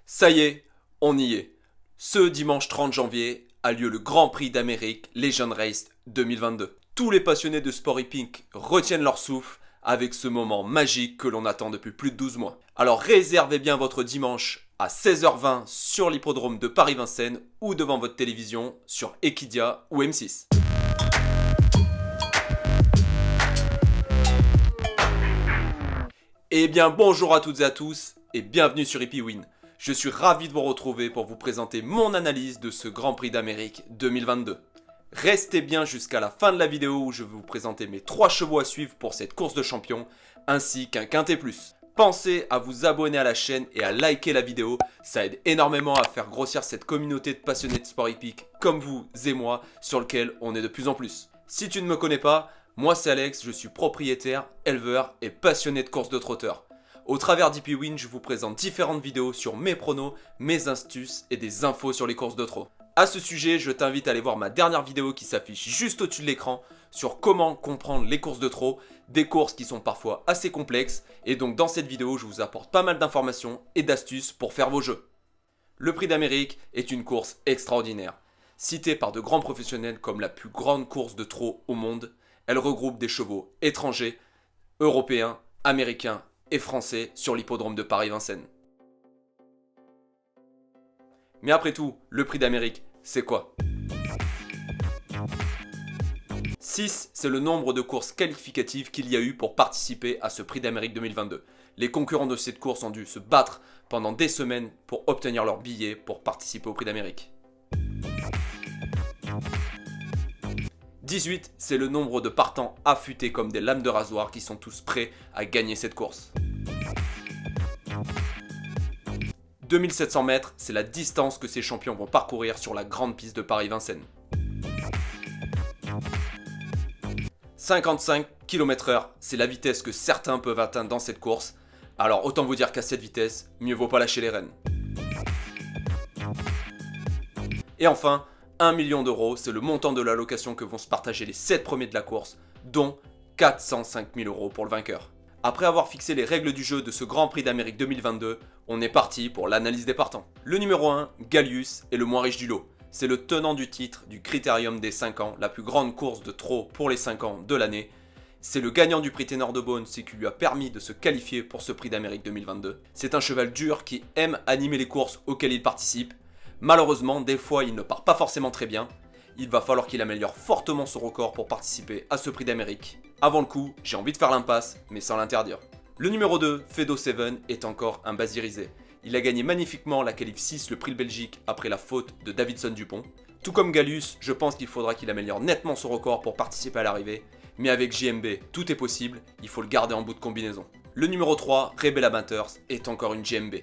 Ça y est, on y est. Ce dimanche 30 janvier a lieu le Grand Prix d'Amérique Legend Race 2022. Tous les passionnés de sport hippique retiennent leur souffle avec ce moment magique que l'on attend depuis plus de 12 mois. Alors réservez bien votre dimanche à 16h20 sur l'hippodrome de Paris-Vincennes ou devant votre télévision sur Equidia ou M6. Eh bien bonjour à toutes et à tous et bienvenue sur HippieWin. Je suis ravi de vous retrouver pour vous présenter mon analyse de ce Grand Prix d'Amérique 2022. Restez bien jusqu'à la fin de la vidéo où je vais vous présenter mes 3 chevaux à suivre pour cette course de champion ainsi qu'un quintet plus. Pensez à vous abonner à la chaîne et à liker la vidéo, ça aide énormément à faire grossir cette communauté de passionnés de sport hippique comme vous et moi sur lequel on est de plus en plus. Si tu ne me connais pas, moi c'est Alex, je suis propriétaire, éleveur et passionné de courses de trotteurs. Au travers d'HippieWin, je vous présente différentes vidéos sur mes pronos, mes astuces et des infos sur les courses de trot. A ce sujet, je t'invite à aller voir ma dernière vidéo qui s'affiche juste au-dessus de l'écran sur comment comprendre les courses de trot, des courses qui sont parfois assez complexes, et donc dans cette vidéo, je vous apporte pas mal d'informations et d'astuces pour faire vos jeux. Le Prix d'Amérique est une course extraordinaire. Citée par de grands professionnels comme la plus grande course de trot au monde, elle regroupe des chevaux étrangers, européens, américains et français sur l'hippodrome de Paris-Vincennes. Mais après tout, le Prix d'Amérique, c'est quoi? 6, c'est le nombre de courses qualificatives qu'il y a eu pour participer à ce Prix d'Amérique 2022. Les concurrents de cette course ont dû se battre pendant des semaines pour obtenir leur billet pour participer au Prix d'Amérique. 18, c'est le nombre de partants affûtés comme des lames de rasoir qui sont tous prêts à gagner cette course. 2700 mètres, c'est la distance que ces champions vont parcourir sur la grande piste de Paris-Vincennes. 55 km/h, c'est la vitesse que certains peuvent atteindre dans cette course. Alors autant vous dire qu'à cette vitesse, mieux vaut pas lâcher les rênes. Et enfin, 1 million d'euros, c'est le montant de l'allocation que vont se partager les 7 premiers de la course, dont 405 000 euros pour le vainqueur. Après avoir fixé les règles du jeu de ce Grand Prix d'Amérique 2022, on est parti pour l'analyse des partants. Le numéro 1, Gallius, est le moins riche du lot. C'est le tenant du titre du Critérium des 5 ans, la plus grande course de trot pour les 5 ans de l'année. C'est le gagnant du prix Ténor de Beaune, ce qui lui a permis de se qualifier pour ce Prix d'Amérique 2022. C'est un cheval dur qui aime animer les courses auxquelles il participe. Malheureusement, des fois, il ne part pas forcément très bien. Il va falloir qu'il améliore fortement son record pour participer à ce Prix d'Amérique. Avant le coup, j'ai envie de faire l'impasse, mais sans l'interdire. Le numéro 2, Fedo 7, est encore un basirisé. Il a gagné magnifiquement la qualif 6, le Prix de Belgique, après la faute de Davidson Dupont. Tout comme Gallius, je pense qu'il faudra qu'il améliore nettement son record pour participer à l'arrivée. Mais avec JMB, tout est possible, il faut le garder en bout de combinaison. Le numéro 3, Rebel Amateurs, est encore une JMB.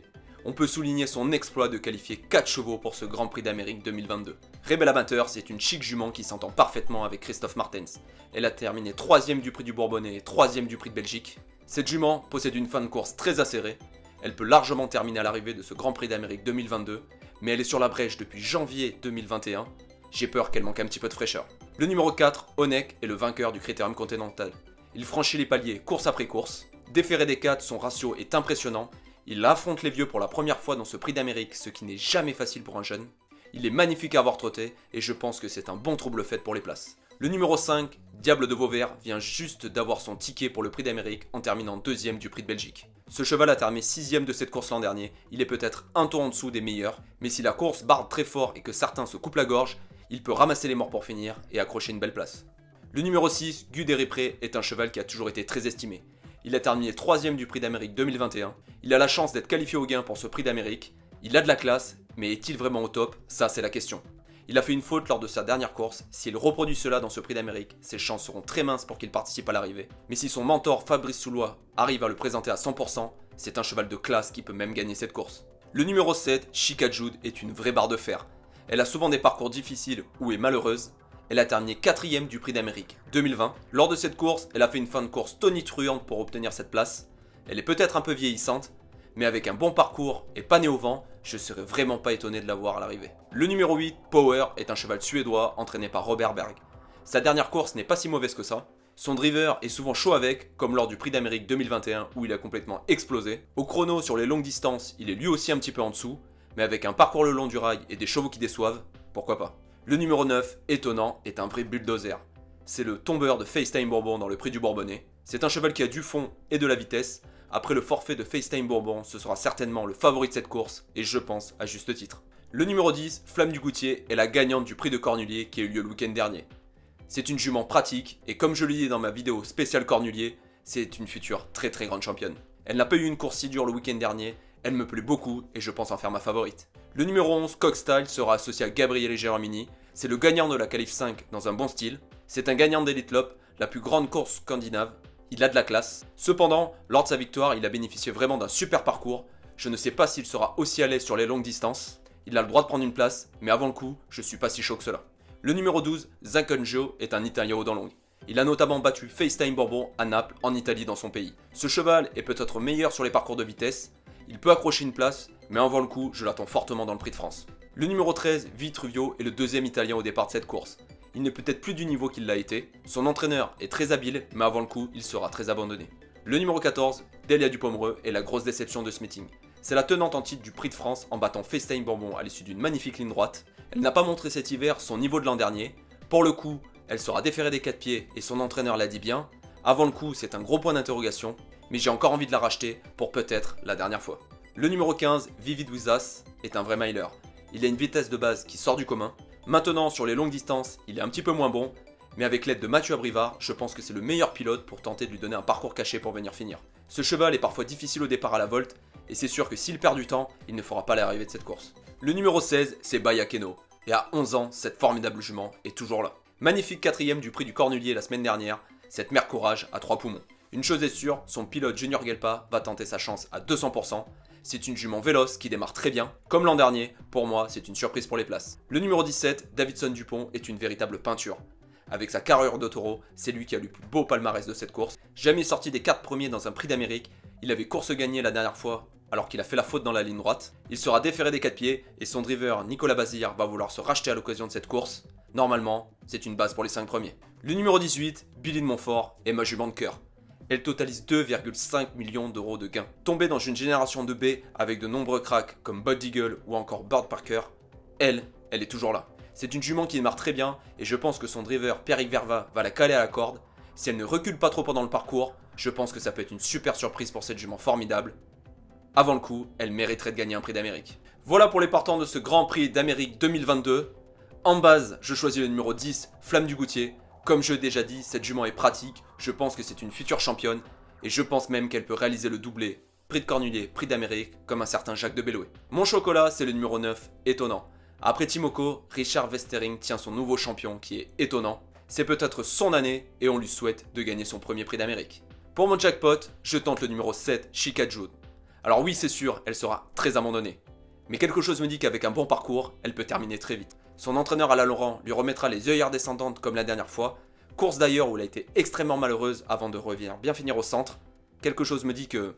On peut souligner son exploit de qualifier 4 chevaux pour ce Grand Prix d'Amérique 2022. Rebel Amateurs est une chic jument qui s'entend parfaitement avec Christophe Martens. Elle a terminé 3ème du Prix du Bourbonnais et 3ème du Prix de Belgique. Cette jument possède une fin de course très acérée. Elle peut largement terminer à l'arrivée de ce Grand Prix d'Amérique 2022, mais elle est sur la brèche depuis janvier 2021. J'ai peur qu'elle manque un petit peu de fraîcheur. Le numéro 4, Onek, est le vainqueur du Critérium Continental. Il franchit les paliers course après course. Déféré des 4, son ratio est impressionnant. Il affronte les vieux pour la première fois dans ce Prix d'Amérique, ce qui n'est jamais facile pour un jeune. Il est magnifique à avoir trotté et je pense que c'est un bon trouble-fête pour les places. Le numéro 5, Diable de Vauvert, vient juste d'avoir son ticket pour le Prix d'Amérique en terminant 2ème du Prix de Belgique. Ce cheval a terminé 6ème de cette course l'an dernier, il est peut-être un tour en dessous des meilleurs, mais si la course barde très fort et que certains se coupent la gorge, il peut ramasser les morts pour finir et accrocher une belle place. Le numéro 6, Guderipré, est un cheval qui a toujours été très estimé. Il a terminé 3ème du Prix d'Amérique 2021, il a la chance d'être qualifié au gain pour ce Prix d'Amérique, il a de la classe, mais est-il vraiment au top? Ça c'est la question. Il a fait une faute lors de sa dernière course, s'il reproduit cela dans ce Prix d'Amérique, ses chances seront très minces pour qu'il participe à l'arrivée. Mais si son mentor Fabrice Soulois arrive à le présenter à 100%, c'est un cheval de classe qui peut même gagner cette course. Le numéro 7, Chica Jude, est une vraie barre de fer. Elle a souvent des parcours difficiles ou est malheureuse. Elle a terminé 4ème du Prix d'Amérique 2020. Lors de cette course, elle a fait une fin de course tonitruante pour obtenir cette place. Elle est peut-être un peu vieillissante, mais avec un bon parcours et pas né au vent, je serais vraiment pas étonné de la voir à l'arrivée. Le numéro 8, Power, est un cheval suédois entraîné par Robert Berg. Sa dernière course n'est pas si mauvaise que ça. Son driver est souvent chaud avec, comme lors du Prix d'Amérique 2021 où il a complètement explosé. Au chrono, sur les longues distances, il est lui aussi un petit peu en dessous, mais avec un parcours le long du rail et des chevaux qui déçoivent, pourquoi pas. Le numéro 9, étonnant, est un vrai bulldozer. C'est le tombeur de FaceTime Bourbon dans le prix du Bourbonnais. C'est un cheval qui a du fond et de la vitesse. Après le forfait de FaceTime Bourbon, ce sera certainement le favori de cette course, et je pense à juste titre. Le numéro 10, Flamme du Goutier, est la gagnante du prix de Cornulier qui a eu lieu le week-end dernier. C'est une jument pratique, et comme je l'ai dit dans ma vidéo spéciale Cornulier, c'est une future très grande championne. Elle n'a pas eu une course si dure le week-end dernier, elle me plaît beaucoup et je pense en faire ma favorite. Le numéro 11, Cockstyle, sera associé à Gabriele Germini. C'est le gagnant de la Qualif 5 dans un bon style. C'est un gagnant d'Elite Lop, la plus grande course scandinave. Il a de la classe. Cependant, lors de sa victoire, il a bénéficié vraiment d'un super parcours. Je ne sais pas s'il sera aussi à l'aise sur les longues distances. Il a le droit de prendre une place, mais avant le coup, je suis pas si chaud que cela. Le numéro 12, Zacconjo, est un Italien aux dents longues. Il a notamment battu FaceTime Bourbon à Naples, en Italie, dans son pays. Ce cheval est peut-être meilleur sur les parcours de vitesse. Il peut accrocher une place, mais avant le coup, je l'attends fortement dans le Prix de France. Le numéro 13, Vitruvio, est le deuxième Italien au départ de cette course. Il n'est peut-être plus du niveau qu'il l'a été. Son entraîneur est très habile, mais avant le coup, il sera très abandonné. Le numéro 14, Delia Dupomereux, est la grosse déception de ce meeting. C'est la tenante en titre du Prix de France en battant FaceTime Bourbon à l'issue d'une magnifique ligne droite. Elle n'a pas montré cet hiver son niveau de l'an dernier. Pour le coup, elle sera déférée des 4 pieds et son entraîneur l'a dit bien. Avant le coup, c'est un gros point d'interrogation, mais j'ai encore envie de la racheter pour peut-être la dernière fois. Le numéro 15, Vivid Wizas, est un vrai miler. Il a une vitesse de base qui sort du commun. Maintenant, sur les longues distances, il est un petit peu moins bon, mais avec l'aide de Mathieu Abrivard, je pense que c'est le meilleur pilote pour tenter de lui donner un parcours caché pour venir finir. Ce cheval est parfois difficile au départ à la volte, et c'est sûr que s'il perd du temps, il ne fera pas l'arrivée de cette course. Le numéro 16, c'est Bayakeno, et à 11 ans, cette formidable jument est toujours là. Magnifique 4ème du prix du Cornulier la semaine dernière, cette mère courage à 3 poumons. Une chose est sûre, son pilote Junior Gelpa va tenter sa chance à 200%. C'est une jument véloce qui démarre très bien. Comme l'an dernier, pour moi, c'est une surprise pour les places. Le numéro 17, Davidson Dupont, est une véritable peinture. Avec sa carrure de taureau, c'est lui qui a le plus beau palmarès de cette course. Jamais sorti des 4 premiers dans un prix d'Amérique, il avait course gagnée la dernière fois alors qu'il a fait la faute dans la ligne droite. Il sera déféré des 4 pieds et son driver Nicolas Bazir va vouloir se racheter à l'occasion de cette course. Normalement, c'est une base pour les 5 premiers. Le numéro 18, Billy de Montfort, est ma jument de cœur. Elle totalise 2,5 millions d'euros de gains. Tombée dans une génération de B avec de nombreux cracks comme Bud Deagle ou encore Bird Parker, elle est toujours là. C'est une jument qui démarre très bien et je pense que son driver Pierrick Verva va la caler à la corde. Si elle ne recule pas trop pendant le parcours, je pense que ça peut être une super surprise pour cette jument formidable. Avant le coup, elle mériterait de gagner un prix d'Amérique. Voilà pour les partants de ce Grand Prix d'Amérique 2022. En base, je choisis le numéro 10, Flamme du Goutier. Comme je l'ai déjà dit, cette jument est pratique, je pense que c'est une future championne, et je pense même qu'elle peut réaliser le doublé Prix de Cornulier, Prix d'Amérique, comme un certain Jacques de Bellouet. Mon chocolat, c'est le numéro 9, étonnant. Après Timoko, Richard Westering tient son nouveau champion qui est étonnant. C'est peut-être son année, et on lui souhaite de gagner son premier Prix d'Amérique. Pour mon jackpot, je tente le numéro 7, Chicajou. Alors oui, c'est sûr, elle sera très abandonnée. Mais quelque chose me dit qu'avec un bon parcours, elle peut terminer très vite. Son entraîneur Alain Laurent lui remettra les œillères descendantes comme la dernière fois. Course d'ailleurs où elle a été extrêmement malheureuse avant de revenir bien finir au centre. Quelque chose me dit que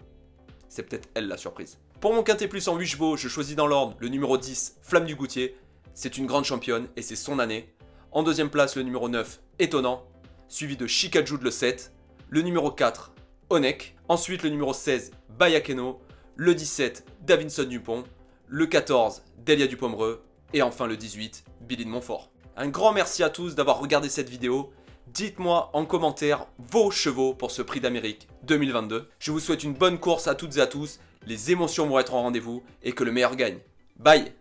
c'est peut-être elle la surprise. Pour mon quintet plus en 8 chevaux, je choisis dans l'ordre le numéro 10, Flamme du Goutier. C'est une grande championne et c'est son année. En deuxième place, le numéro 9, Étonnant, suivi de Chicajou le 7. Le numéro 4, Onek. Ensuite le numéro 16, Bayakeno. Le 17, Davidson Dupont. Le 14, Delia Dupomereux. Et enfin le 18, Billy de Montfort. Un grand merci à tous d'avoir regardé cette vidéo. Dites-moi en commentaire vos chevaux pour ce Prix d'Amérique 2022. Je vous souhaite une bonne course à toutes et à tous. Les émotions vont être en rendez-vous et que le meilleur gagne. Bye!